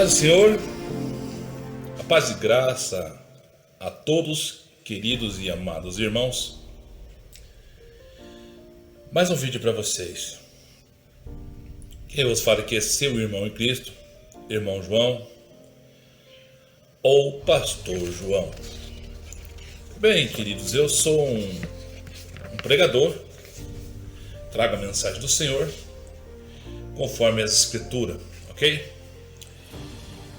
Paz do Senhor, a paz e graça a todos, queridos e amados irmãos. Mais um vídeo para vocês. Quem vos fala aqui é seu irmão em Cristo, irmão João, ou pastor João. Bem, queridos, eu sou um pregador, trago a mensagem do Senhor, conforme as Escrituras, ok?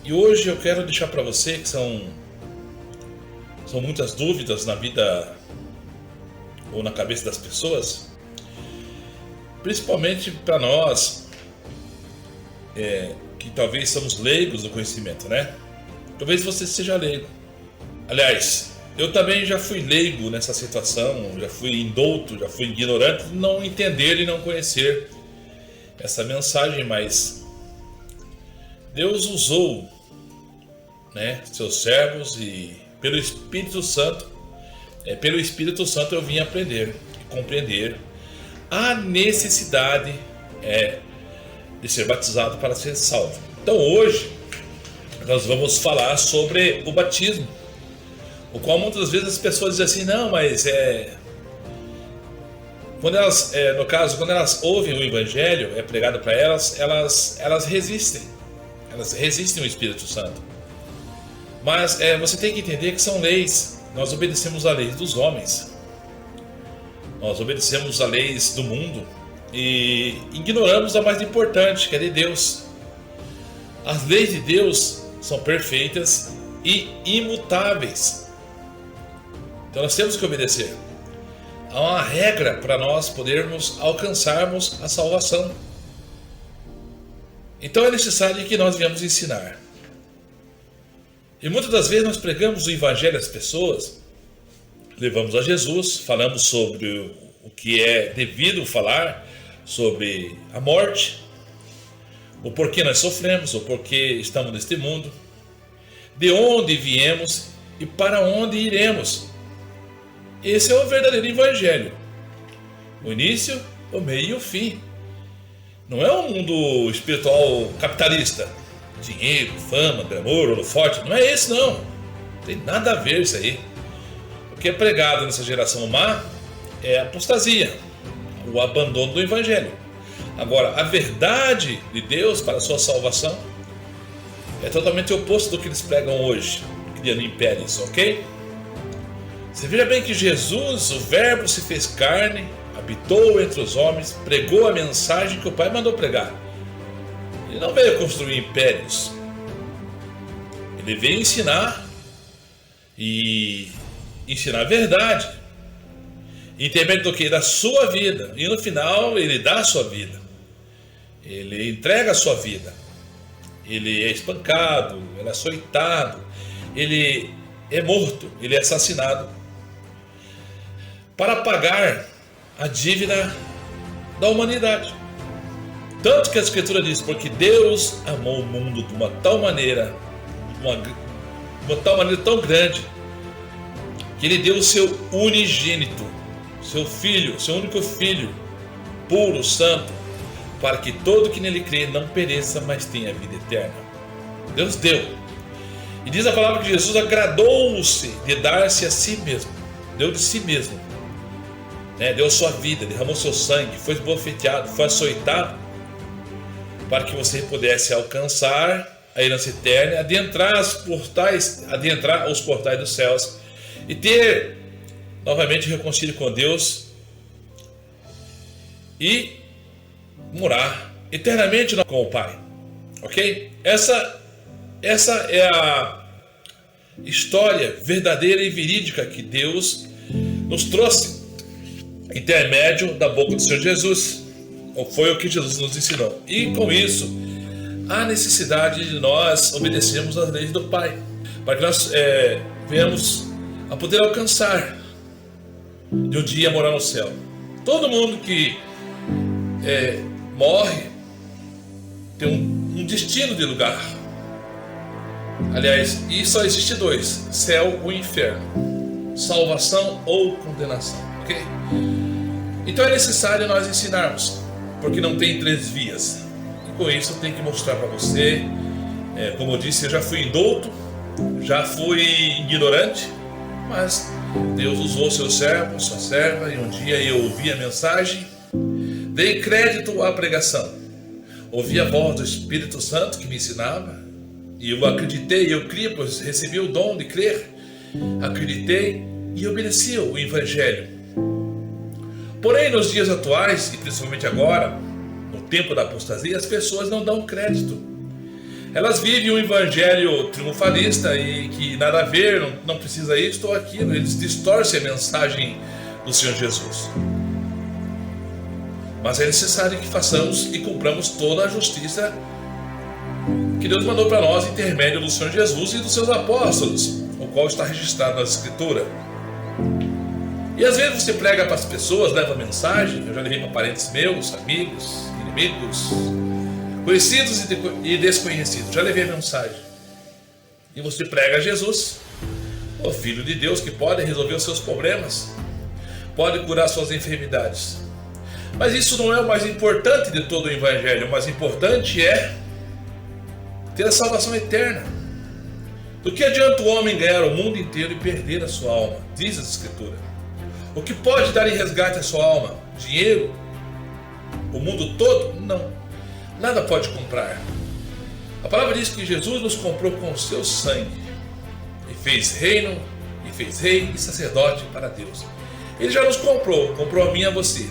E hoje eu quero deixar para você que são muitas dúvidas na vida ou na cabeça das pessoas, principalmente para nós que talvez somos leigos do conhecimento, né? Talvez você seja leigo. Aliás, eu também já fui leigo nessa situação, já fui indouto, já fui ignorante de não entender e não conhecer essa mensagem, mas Deus usou, né, seus servos e pelo Espírito Santo eu vim aprender e compreender a necessidade de ser batizado para ser salvo. Então hoje nós vamos falar sobre o batismo, o qual muitas vezes as pessoas dizem assim, não, mas quando elas, no caso, quando elas ouvem o Evangelho, pregado para elas, elas resistem ao Espírito Santo. Mas você tem que entender que são leis. Nós obedecemos a leis dos homens. Nós obedecemos a leis do mundo e ignoramos a mais importante, que é de Deus. As leis de Deus são perfeitas e imutáveis. Então nós temos que obedecer. Há uma regra para nós podermos alcançarmos a salvação. Então é necessário que nós venhamos ensinar. E muitas das vezes nós pregamos o Evangelho às pessoas, levamos a Jesus, falamos sobre o que é devido falar, sobre a morte, o porquê nós sofremos, o porquê estamos neste mundo, de onde viemos e para onde iremos. Esse é o verdadeiro Evangelho. O início, o meio e o fim. Não é um mundo espiritual capitalista. Dinheiro, fama, glamour, holofote. Não é esse não. Não tem nada a ver isso aí. O que é pregado nessa geração má é a apostasia, o abandono do Evangelho. Agora, a verdade de Deus para a sua salvação é totalmente o oposto do que eles pregam hoje, criando impérios, ok? Você veja bem que Jesus, o Verbo, se fez carne, habitou entre os homens, pregou a mensagem que o Pai mandou pregar. Ele não veio construir impérios. Ele veio ensinar e ensinar a verdade. Intermédio do que? Da sua vida. E no final ele dá a sua vida. Ele entrega a sua vida. Ele é espancado, ele é açoitado, ele é morto, ele é assassinado para pagar a dívida da humanidade. Tanto que a Escritura diz, porque Deus amou o mundo de uma tal maneira, tão grande, que Ele deu o seu unigênito, seu filho, seu único filho, puro, santo, para que todo que nele crê não pereça, mas tenha vida eterna. Deus deu. E diz a palavra que Jesus agradou-se de dar-se a si mesmo, deu de si mesmo, deu sua vida, derramou seu sangue, foi esbofeteado, foi açoitado, para que você pudesse alcançar a herança eterna, adentrar os portais dos céus e ter novamente reconcílio com Deus e morar eternamente com o Pai, ok? Essa é a história verdadeira e verídica que Deus nos trouxe, intermédio da boca do Senhor Jesus. Foi o que Jesus nos ensinou. E com isso, há necessidade de nós obedecermos às leis do Pai, para que nós venhamos a poder alcançar de um dia morar no céu. Todo mundo que morre tem um destino de lugar. Aliás, e só existe dois: céu ou inferno, salvação ou condenação, ok? Então é necessário nós ensinarmos, porque não tem três vias. E com isso eu tenho que mostrar para você Como eu disse, eu já fui indouto, já fui ignorante, mas Deus usou seu servo, sua serva, e um dia eu ouvi a mensagem, dei crédito à pregação, ouvi a voz do Espírito Santo que me ensinava, e eu acreditei, eu criei, pois recebi o dom de crer, acreditei e obedeci o Evangelho. Porém, nos dias atuais, e principalmente agora, no tempo da apostasia, as pessoas não dão crédito. Elas vivem um evangelho triunfalista e que nada a ver, não precisa isto ou aquilo. Eles distorcem a mensagem do Senhor Jesus. Mas é necessário que façamos e cumpramos toda a justiça que Deus mandou para nós, intermédio do Senhor Jesus e dos seus apóstolos, o qual está registrado na Escritura. E às vezes você prega para as pessoas, leva mensagem, eu já levei para parentes meus, amigos, inimigos, conhecidos e desconhecidos, já levei a mensagem. E você prega a Jesus, o Filho de Deus, que pode resolver os seus problemas, pode curar suas enfermidades. Mas isso não é o mais importante de todo o Evangelho. O mais importante é ter a salvação eterna. Do que adianta o homem ganhar o mundo inteiro e perder a sua alma? Diz a Escritura. O que pode dar em resgate a sua alma? Dinheiro? O mundo todo? Não. Nada pode comprar. A palavra diz que Jesus nos comprou com o seu sangue e fez reino, e fez rei e sacerdote para Deus. Ele já nos comprou a mim e a você.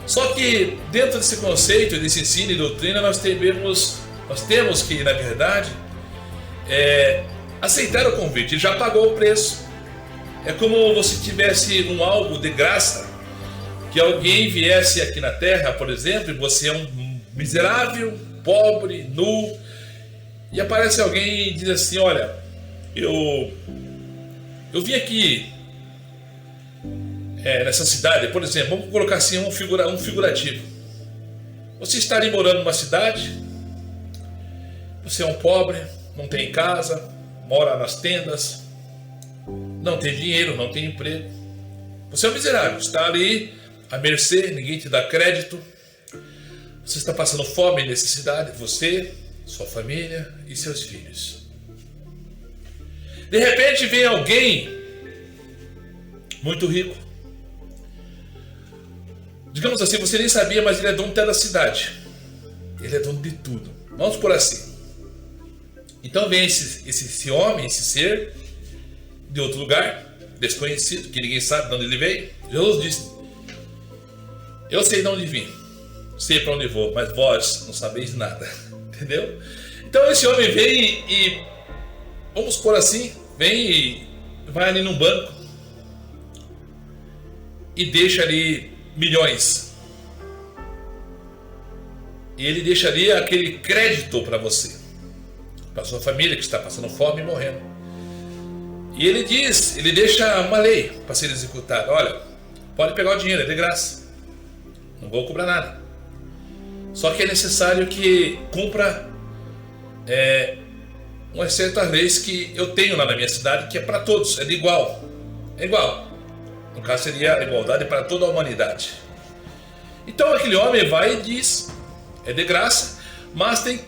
Só que dentro desse conceito, desse ensino e doutrina, nós temos que, na verdade, aceitar o convite. Ele já pagou o preço. É como se tivesse algo de graça, que alguém viesse aqui na terra, por exemplo, e você é um miserável, pobre, nu, e aparece alguém e diz assim: olha, eu vim aqui nessa cidade, por exemplo, vamos colocar assim um figurativo. Você está ali morando numa cidade, você é um pobre, não tem casa, mora nas tendas, não tem dinheiro, não tem emprego. Você é um miserável, está ali à mercê, ninguém te dá crédito. Você está passando fome e necessidade, você, sua família e seus filhos. De repente vem alguém muito rico. Digamos assim, você nem sabia, mas ele é dono até da cidade. Ele é dono de tudo. Vamos por assim. Então vem esse homem, esse ser, de outro lugar, desconhecido, que ninguém sabe de onde ele veio. Jesus disse: eu sei de onde vim, sei para onde vou, mas vós não sabeis nada. Entendeu? Então esse homem vem e, vamos por assim, vem e vai ali num banco e deixa ali milhões. E ele deixa ali aquele crédito para você, para sua família que está passando fome e morrendo. E ele deixa uma lei para ser executada. Olha, pode pegar o dinheiro, é de graça, não vou cobrar nada. Só que é necessário que cumpra umas certas leis que eu tenho lá na minha cidade, que é para todos, é igual. No caso seria a igualdade para toda a humanidade. Então aquele homem vai e diz: é de graça, mas tem que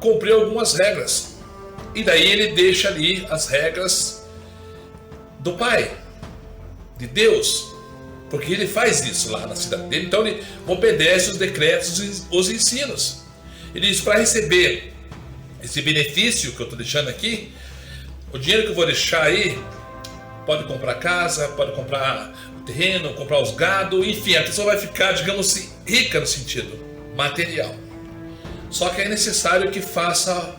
cumprir algumas regras. E daí ele deixa ali as regras do Pai, de Deus, porque ele faz isso lá na cidade dele. Então ele obedece os decretos e os ensinos. Ele diz: para receber esse benefício que eu estou deixando aqui, o dinheiro que eu vou deixar aí, pode comprar casa, pode comprar o terreno, comprar os gado, enfim, a pessoa vai ficar, digamos assim, rica no sentido material. Só que é necessário que faça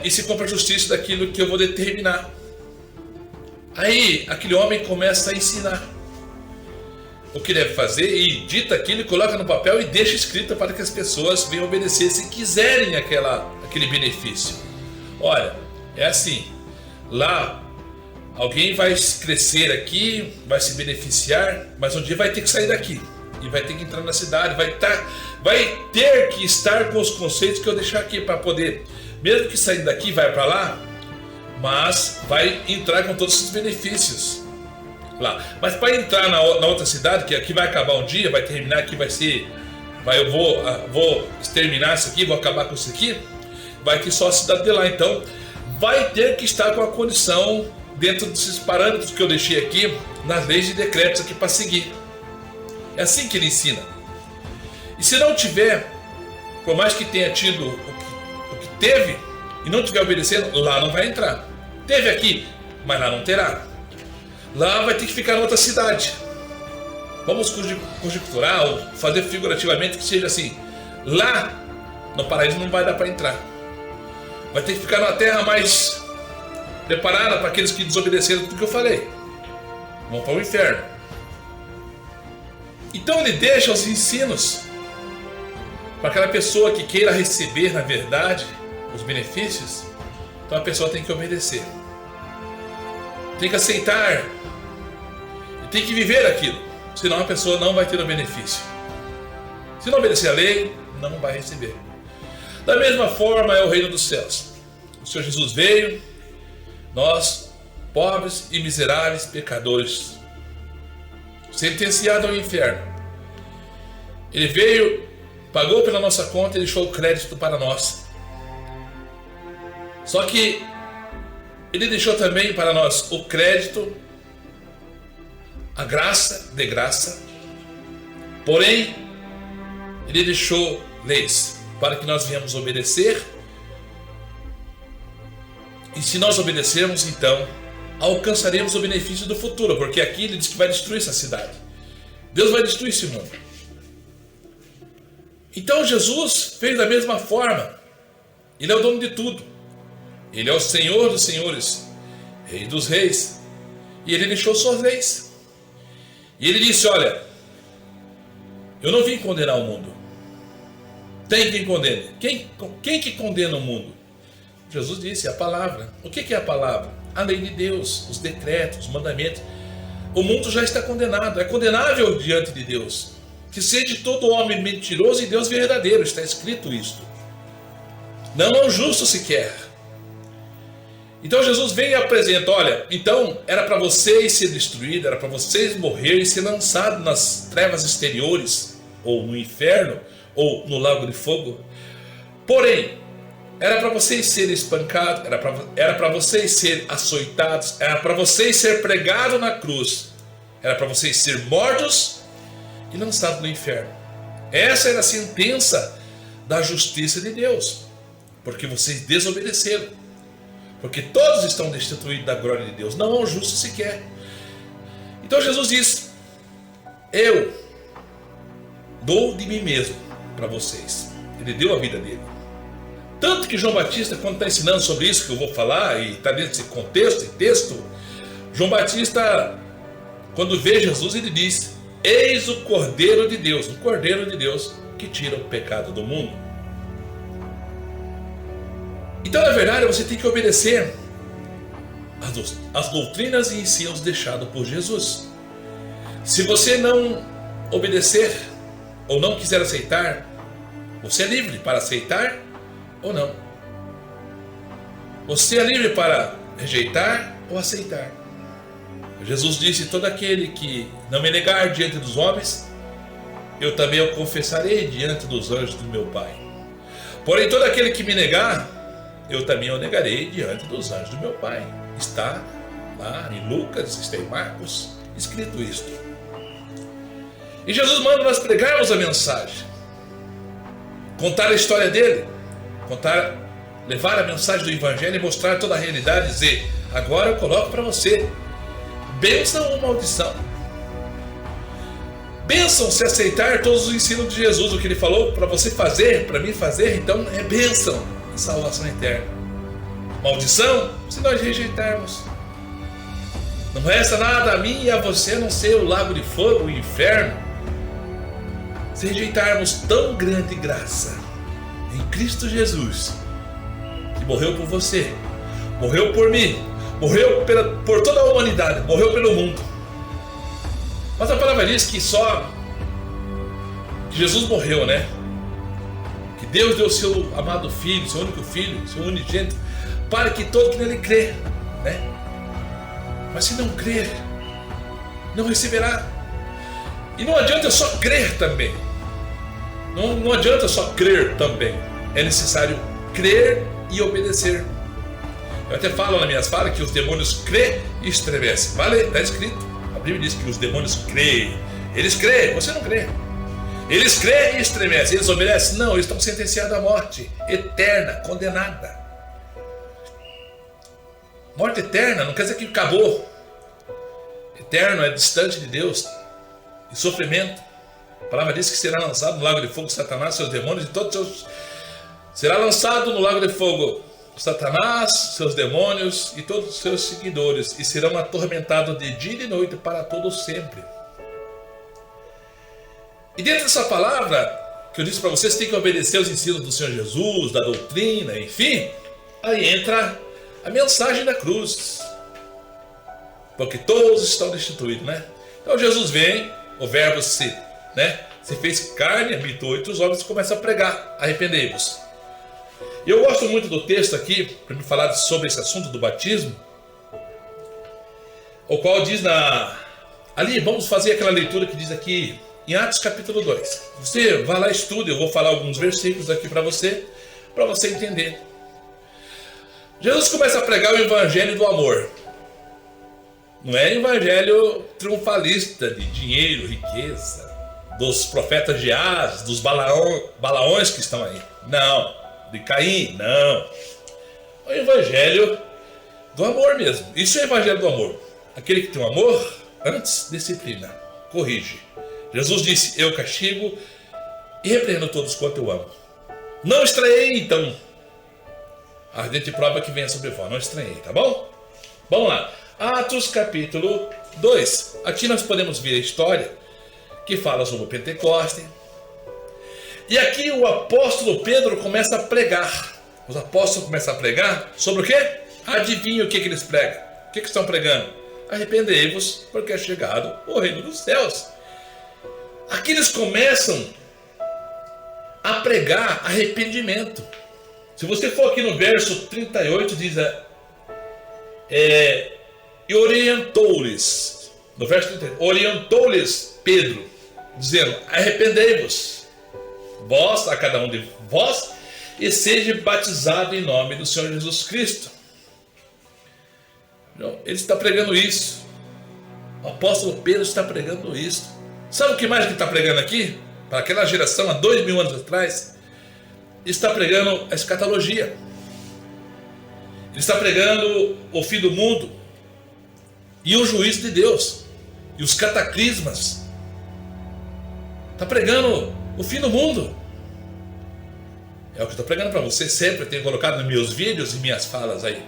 e se compre a justiça daquilo que eu vou determinar. Aí aquele homem começa a ensinar o que deve fazer e dita aquilo, coloca no papel e deixa escrito para que as pessoas venham obedecer se quiserem aquele benefício. Olha, é assim, lá alguém vai crescer aqui, vai se beneficiar, mas um dia vai ter que sair daqui e vai ter que entrar na cidade, vai ter que estar com os conceitos que eu deixar aqui para poder, mesmo que sair daqui, vai para lá, mas vai entrar com todos esses benefícios lá. Mas para entrar na outra cidade, que aqui vai acabar um dia, vai terminar aqui, eu vou exterminar isso aqui, vou acabar com isso aqui, vai ter só a cidade de lá. Então vai ter que estar com a condição dentro desses parâmetros que eu deixei aqui nas leis e decretos aqui para seguir. É assim que ele ensina. E se não tiver, por mais que tenha tido o que teve e não estiver obedecendo, lá não vai entrar. Teve aqui, mas lá não terá. Lá vai ter que ficar em outra cidade. Vamos conjecturar ou fazer figurativamente que seja assim. Lá no paraíso não vai dar para entrar. Vai ter que ficar numa terra mais preparada para aqueles que desobedeceram tudo que eu falei. Vão para o inferno. Então ele deixa os ensinos para aquela pessoa que queira receber, na verdade, os benefícios. Então a pessoa tem que obedecer. Tem que aceitar. E tem que viver aquilo. Senão a pessoa não vai ter o benefício. Se não obedecer a lei, não vai receber. Da mesma forma é o reino dos céus. O Senhor Jesus veio, nós, pobres e miseráveis pecadores, sentenciados ao inferno. Ele veio, pagou pela nossa conta e deixou o crédito para nós. Só que ele deixou também para nós o crédito, a graça de graça. Porém, ele deixou leis para que nós venhamos obedecer. E se nós obedecermos, então alcançaremos o benefício do futuro, porque aqui ele diz que vai destruir essa cidade. Deus vai destruir esse mundo. Então Jesus fez da mesma forma. Ele é o dono de tudo. Ele é o Senhor dos senhores, Rei dos reis. E ele deixou suas leis. E ele disse: olha, eu não vim condenar o mundo. Tem quem condene. Quem que condena o mundo? Jesus disse: a palavra. O que é a palavra? A lei de Deus, os decretos, os mandamentos. O mundo já está condenado, é condenável diante de Deus. Que seja todo homem mentiroso e Deus verdadeiro, está escrito isto. Não é um justo sequer. Então Jesus vem e apresenta: olha, então era para vocês ser destruídos, era para vocês morrerem e ser lançados nas trevas exteriores, ou no inferno, ou no lago de fogo. Porém, era para vocês serem espancados, era para vocês serem açoitados, era para vocês ser pregados na cruz, era para vocês ser mortos e lançados no inferno. Essa era a sentença da justiça de Deus, porque vocês desobedeceram. Porque todos estão destituídos da glória de Deus, não há um justo sequer. Então Jesus diz: eu dou de mim mesmo para vocês. Ele deu a vida dele. Tanto que João Batista, quando está ensinando sobre isso que eu vou falar, e está dentro desse contexto e texto, João Batista, quando vê Jesus, ele diz: eis o Cordeiro de Deus, o Cordeiro de Deus que tira o pecado do mundo. Então, na verdade, você tem que obedecer às doutrinas e ensinos deixados por Jesus. Se você não obedecer ou não quiser aceitar, você é livre para aceitar ou não. Você é livre para rejeitar ou aceitar. Jesus disse: todo aquele que não me negar diante dos homens, eu também o confessarei diante dos anjos do meu Pai. Porém, todo aquele que me negar, eu também o negarei diante dos anjos do meu Pai. Está lá em Lucas, está em Marcos, escrito isto. E Jesus manda nós pregarmos a mensagem, contar a história dele, levar a mensagem do Evangelho e mostrar toda a realidade e dizer: agora eu coloco para você, bênção ou maldição. Bênção se aceitar todos os ensinos de Jesus, o que ele falou para você fazer, para mim fazer, então é bênção. Salvação eterna. Maldição se nós rejeitarmos. Não resta nada a mim e a você a não ser o lago de fogo, o inferno. Se rejeitarmos tão grande graça em Cristo Jesus, que morreu por você, morreu por mim, morreu por toda a humanidade, morreu pelo mundo. Mas a palavra diz que que Jesus morreu, né? Que Deus deu seu amado Filho, seu único Filho, seu unigênito, para que todo que nele crê, né? Mas se não crer, não receberá. E não adianta só crer também. Não adianta só crer também. É necessário crer e obedecer. Eu até falo nas minhas falas que os demônios crêem e estremecem. Vale? Está escrito. A Bíblia diz que os demônios creem. Eles creem, você não crê. Eles creem e estremecem. Eles obedecem? Não, eles estão sentenciados à morte eterna, condenada. Morte eterna não quer dizer que acabou. Eterno é distante de Deus. E sofrimento. A palavra diz que será lançado no lago de fogo Satanás, seus demônios e todos seus... Será lançado no lago de fogo Satanás, seus demônios e todos os seus seguidores, e serão atormentados de dia e de noite para todo sempre. E dentro dessa palavra que eu disse para vocês, tem que obedecer aos ensinos do Senhor Jesus, da doutrina, enfim. Aí entra a mensagem da cruz, porque todos estão destituídos, né? Então Jesus vem, o verbo se fez carne, habitou entre os homens e começa a pregar: arrependei-vos. E eu gosto muito do texto aqui, para me falar sobre esse assunto do batismo, o qual diz ali, vamos fazer aquela leitura que diz aqui em Atos capítulo 2. Você vai lá e estuda, eu vou falar alguns versículos aqui para você entender. Jesus começa a pregar o evangelho do amor. Não é evangelho triunfalista de dinheiro, riqueza, dos profetas de As, dos balaões que estão aí. Não. De Caim, não. É o evangelho do amor mesmo. Isso é o evangelho do amor. Aquele que tem um amor, antes disciplina, corrige. Jesus disse: eu castigo e repreendo todos quanto eu amo. Não estranhei, então. A ardente prova que venha sobre vós. Não estranhei, tá bom? Vamos lá. Atos capítulo 2. Aqui nós podemos ver a história que fala sobre o Pentecostes. E aqui o apóstolo Pedro começa a pregar. Os apóstolos começam a pregar sobre o quê? Adivinha o que eles pregam? O que estão pregando? Arrependei-vos, porque é chegado o reino dos céus. Aqui eles começam a pregar arrependimento. Se você for aqui no verso 38, diz: e orientou-lhes. No verso 38, orientou-lhes Pedro, dizendo: arrependei-vos, vós, a cada um de vós, e seja batizado em nome do Senhor Jesus Cristo. Ele está pregando isso. O apóstolo Pedro está pregando isso. Sabe o que mais ele está pregando aqui? Para aquela geração, há 2000 anos atrás, ele está pregando a escatologia. Ele está pregando o fim do mundo e o juízo de Deus e os cataclismas. Está pregando o fim do mundo. É o que eu estou pregando para você sempre. Eu tenho colocado nos meus vídeos e minhas falas aí.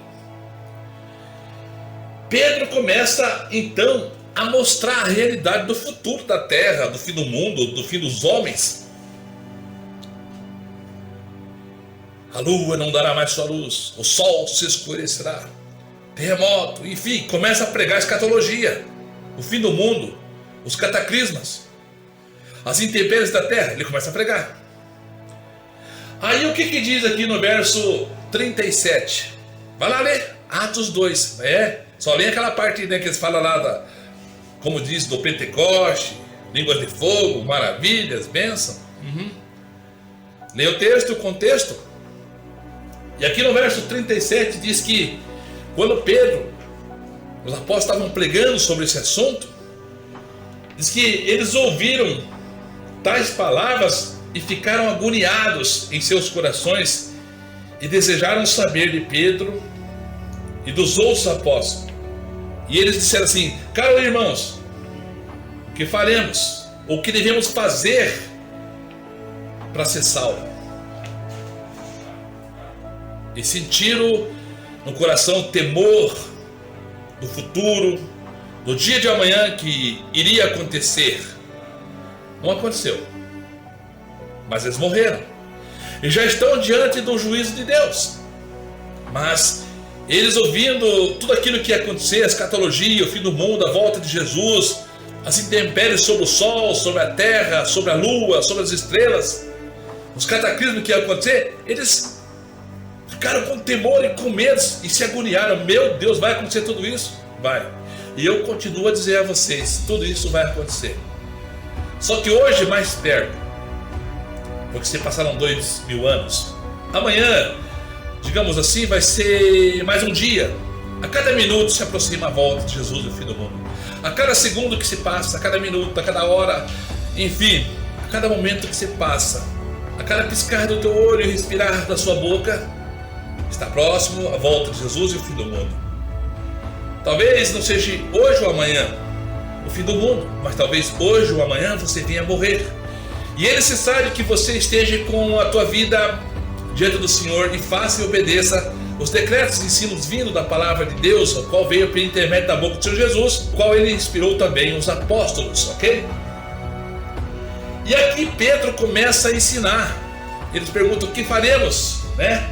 Pedro começa então a mostrar a realidade do futuro da terra, do fim do mundo, do fim dos homens. A lua não dará mais sua luz, o sol se escurecerá, terremoto, enfim, começa a pregar a escatologia, o fim do mundo, os cataclismas, as intempéries da terra. Ele começa a pregar. Aí o que diz aqui no verso 37? Vai lá ler, Atos 2, só lê aquela parte, que eles falam lá, como diz, do Pentecoste, línguas de fogo, maravilhas, bênção. Lê o texto, o contexto. E aqui no verso 37 diz que quando Pedro, os apóstolos estavam pregando sobre esse assunto, diz que eles ouviram tais palavras e ficaram agoniados em seus corações e desejaram saber de Pedro e dos outros apóstolos. E eles disseram assim: caros irmãos, o que faremos? O que devemos fazer para ser salvo? E sentiram no coração temor do futuro, do dia de amanhã que iria acontecer. Não aconteceu, mas eles morreram e já estão diante do juízo de Deus. Mas eles, ouvindo tudo aquilo que ia acontecer, a escatologia, o fim do mundo, a volta de Jesus, as intempéries sobre o sol, sobre a terra, sobre a lua, sobre as estrelas, os cataclismos que ia acontecer, eles ficaram com temor e com medo e se agoniaram. Meu Deus, vai acontecer tudo isso? Vai. E eu continuo a dizer a vocês, tudo isso vai acontecer. Só que hoje mais perto, porque se passaram 2000 anos, amanhã digamos assim, vai ser mais um dia. A cada minuto se aproxima a volta de Jesus, o fim do mundo. A cada segundo que se passa, a cada minuto, a cada hora, enfim, a cada momento que se passa, a cada piscar do teu olho e respirar da sua boca, está próximo a volta de Jesus e o fim do mundo. Talvez não seja hoje ou amanhã o fim do mundo, mas talvez hoje ou amanhã você venha morrer. E é necessário que você esteja com a tua vida diante do Senhor e faça e obedeça os decretos e ensinos vindo da palavra de Deus, o qual veio pelo intermédio da boca do Senhor Jesus, o qual ele inspirou também os apóstolos, ok? E aqui Pedro começa a ensinar. Eles perguntam: o que faremos, né?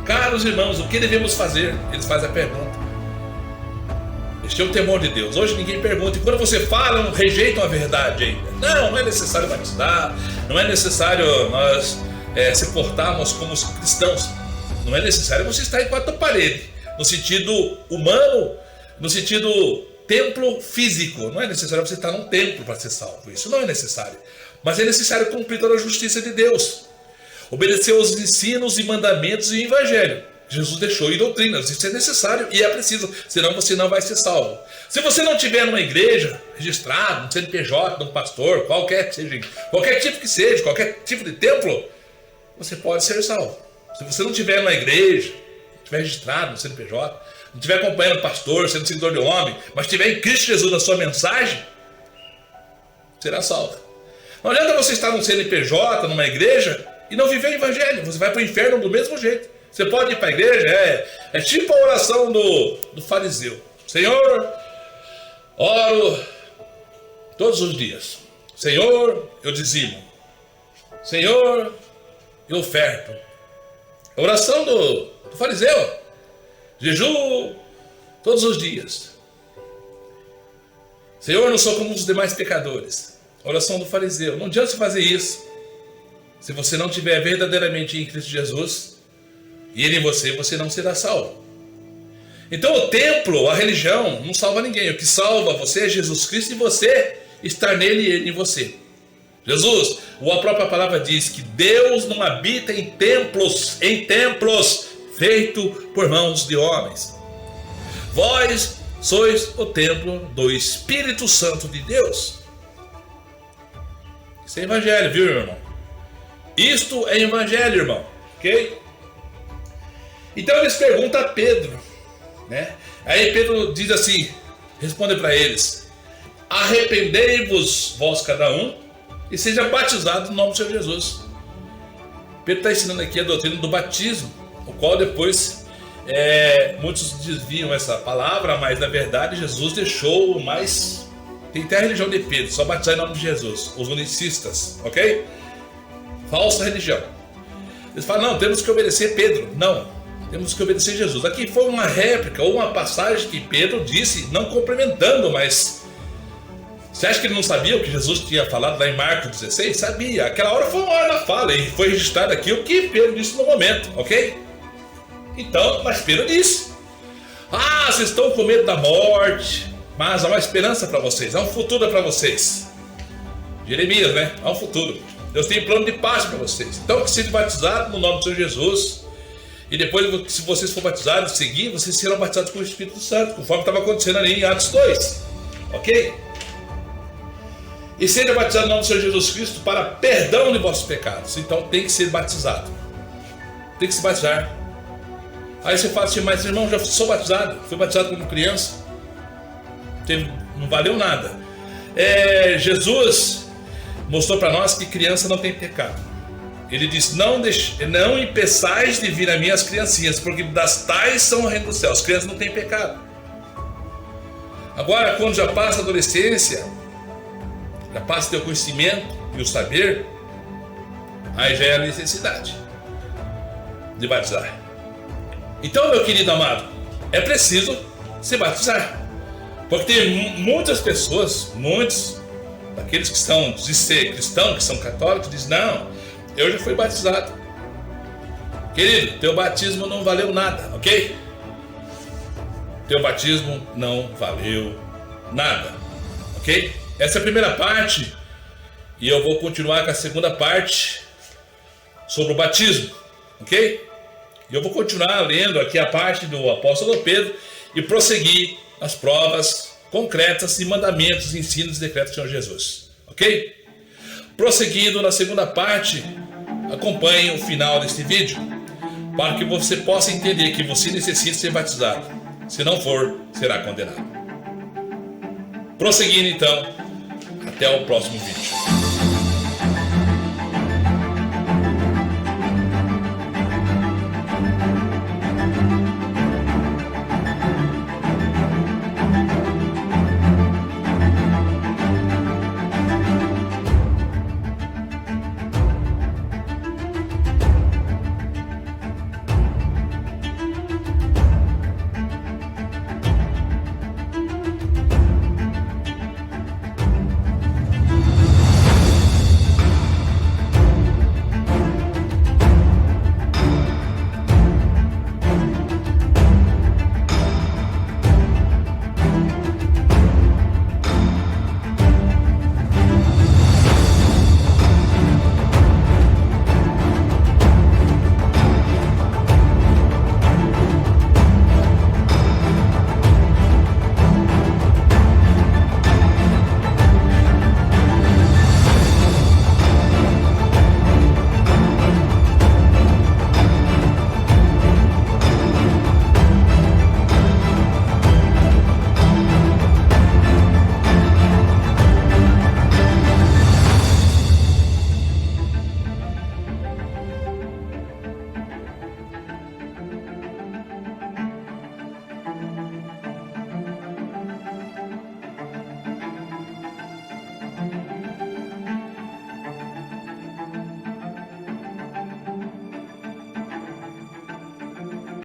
Caros irmãos, o que devemos fazer? Eles fazem a pergunta. Este é o temor de Deus. Hoje ninguém pergunta, e quando você fala, rejeitam a verdade ainda. Não é necessário batizar, não é necessário nós se portarmos como os cristãos. Não é necessário você estar em quatro paredes, no sentido humano, no sentido templo físico. Não é necessário você estar num templo para ser salvo. Isso não é necessário. Mas é necessário cumprir toda a justiça de Deus. Obedecer aos ensinos e mandamentos e o evangelho. Jesus deixou em doutrinas. Isso é necessário e é preciso. Senão você não vai ser salvo. Se você não tiver numa igreja registrado, num CNPJ, num pastor, qualquer tipo que seja, qualquer tipo de templo, você pode ser salvo. Se você não tiver numa igreja, não estiver registrado no CNPJ, não estiver acompanhando o pastor, sendo seguidor de homem, mas estiver em Cristo Jesus na sua mensagem, será salvo. Não adianta você estar num CNPJ, numa igreja, e não viver o evangelho. Você vai para o inferno do mesmo jeito. Você pode ir para a igreja, é tipo a oração do fariseu. Senhor, oro todos os dias. Senhor, eu dizimo. Senhor, eu oferto. A oração do fariseu. Jejum todos os dias. Senhor, eu não sou como os demais pecadores. A oração do fariseu. Não adianta você fazer isso. Se você não estiver verdadeiramente em Cristo Jesus, e Ele em você, você não será salvo. Então o templo, a religião, não salva ninguém. O que salva você é Jesus Cristo e você estar nele e Ele em você. Jesus, a própria palavra diz que Deus não habita em templos feitos por mãos de homens. Vós sois o templo do Espírito Santo de Deus. Isso é evangelho, viu, irmão? Isto é evangelho, irmão, ok? Então eles perguntam a Pedro, né? Aí Pedro diz assim, responde para eles: arrependei-vos vós cada um e seja batizado no nome do Senhor Jesus. Pedro está ensinando aqui a doutrina do batismo, o qual depois muitos desviam essa palavra, mas na verdade Jesus deixou mais. Tem até a religião de Pedro, só batizar em nome de Jesus, os unicistas, ok? Falsa religião. Eles falam: não, temos que obedecer Pedro. Não, temos que obedecer Jesus. Aqui foi uma réplica ou uma passagem que Pedro disse, não complementando, mas você acha que ele não sabia o que Jesus tinha falado lá em Marcos 16? Sabia. Aquela hora foi uma hora da fala e foi registrado aqui o que Pedro disse no momento, ok? Então, mas Pedro disse: ah, vocês estão com medo da morte, mas há uma esperança para vocês, há um futuro para vocês. Jeremias, né? Há um futuro. Deus tem plano de paz para vocês. Então, que sejam batizados no nome do Senhor Jesus. E depois, se vocês forem batizados, seguir, vocês serão batizados com o Espírito Santo, conforme estava acontecendo ali em Atos 2. Ok? E seja batizado no nome do Senhor Jesus Cristo para perdão de vossos pecados. Então, tem que ser batizado. Tem que se batizar. Aí você fala assim: mas irmão, já sou batizado. Fui batizado como criança. Não valeu nada. Jesus mostrou para nós que criança não tem pecado. Ele diz: não impeçais de vir a mim as criancinhas, porque das tais são o reino dos céus. As crianças não têm pecado. Agora, quando já passa a adolescência, já passa a ter o conhecimento e o saber, aí já é a necessidade de batizar. Então, meu querido amado, é preciso se batizar. Porque tem muitas pessoas, muitos daqueles que estão de ser cristãos, que são católicos, dizem: não, eu já fui batizado. Querido, teu batismo não valeu nada, ok? Teu batismo não valeu nada, ok? Essa é a primeira parte, e eu vou continuar com a segunda parte sobre o batismo, ok? E eu vou continuar lendo aqui a parte do apóstolo Pedro e prosseguir as provas concretas e mandamentos, ensinos e decretos do Senhor Jesus. Ok? Prosseguindo na segunda parte, acompanhe o final deste vídeo, para que você possa entender que você necessita ser batizado. Se não for, será condenado. Prosseguindo então, até o próximo vídeo.